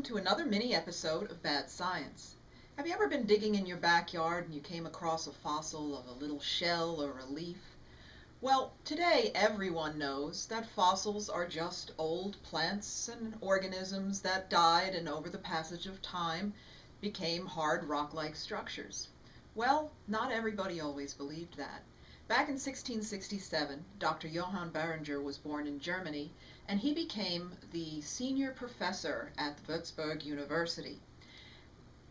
welcome to another mini episode of Bad Science. Have you ever been digging in your backyard and you came across a fossil of a little shell or a leaf? Well, today everyone knows that fossils are just old plants and organisms that died and over the passage of time became hard rock-like structures. Well, not everybody always believed that. Back in 1667, Dr. Johann Barringer was born in Germany, and he became the senior professor at Würzburg University.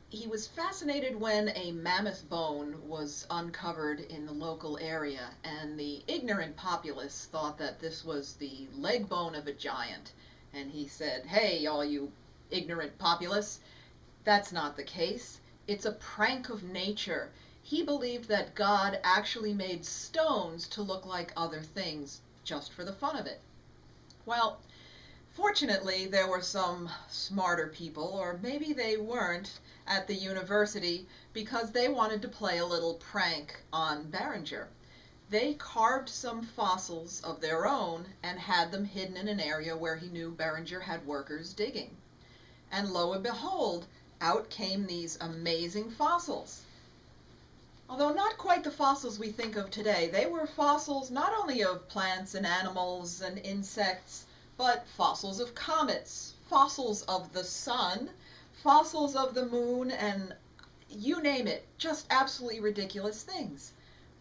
He was fascinated when a mammoth bone was uncovered in the local area, and the ignorant populace thought that this was the leg bone of a giant. And he said, "Hey, all you ignorant populace, that's not the case. It's a prank of nature." He believed that God actually made stones to look like other things just for the fun of it. Well, fortunately, there were some smarter people, or maybe they weren't, at the university because they wanted to play a little prank on Barringer. They carved some fossils of their own and had them hidden in an area where he knew Barringer had workers digging. And lo and behold, out came these amazing fossils. Although not quite the fossils we think of today, they were fossils not only of plants and animals and insects, but fossils of comets, fossils of the sun, fossils of the moon, and you name it, just absolutely ridiculous things.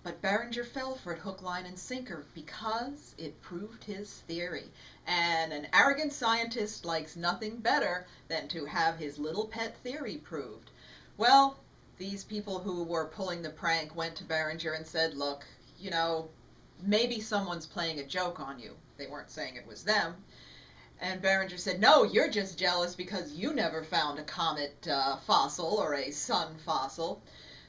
But Barringer fell for it hook, line, and sinker because it proved his theory. And an arrogant scientist likes nothing better than to have his little pet theory proved. Well, these people who were pulling the prank went to Barringer and said, "Look, maybe someone's playing a joke on you." They weren't saying it was them. And Barringer said, "No, you're just jealous because you never found a comet fossil or a sun fossil."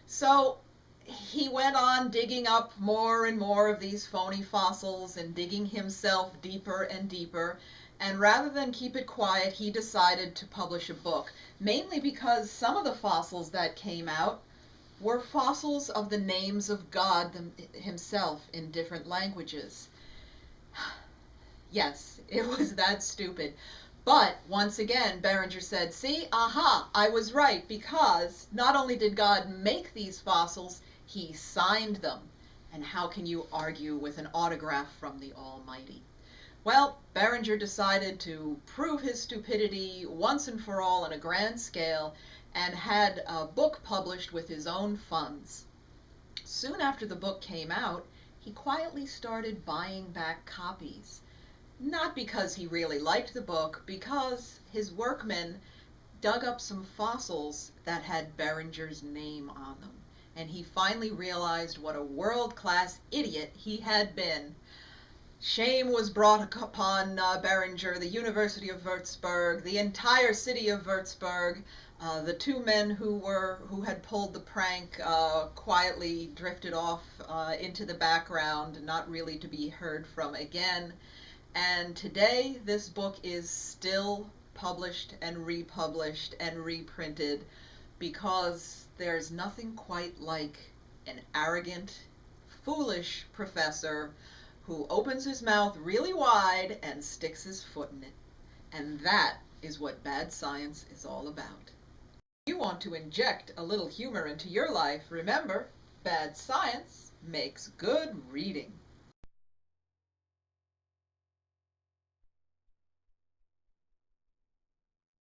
So he went on digging up more and more of these phony fossils and digging himself deeper and deeper. And rather than keep it quiet, he decided to publish a book, mainly because some of the fossils that came out were fossils of the names of God himself in different languages. Yes, it was that stupid. But once again, Barringer said, "See, aha, I was right, because not only did God make these fossils, he signed them. And how can you argue with an autograph from the Almighty?" Well, Barringer decided to prove his stupidity once and for all on a grand scale and had a book published with his own funds. Soon after the book came out, he quietly started buying back copies. Not because he really liked the book, because his workmen dug up some fossils that had Barringer's name on them. And he finally realized what a world-class idiot he had been. Shame was brought upon Barringer, the University of Würzburg, the entire city of Würzburg. The two men who had pulled the prank quietly drifted off into the background, not really to be heard from again. And today, this book is still published and republished and reprinted because there's nothing quite like an arrogant, foolish professor who opens his mouth really wide and sticks his foot in it. And that is what bad science is all about. If you want to inject a little humor into your life, remember, bad science makes good reading.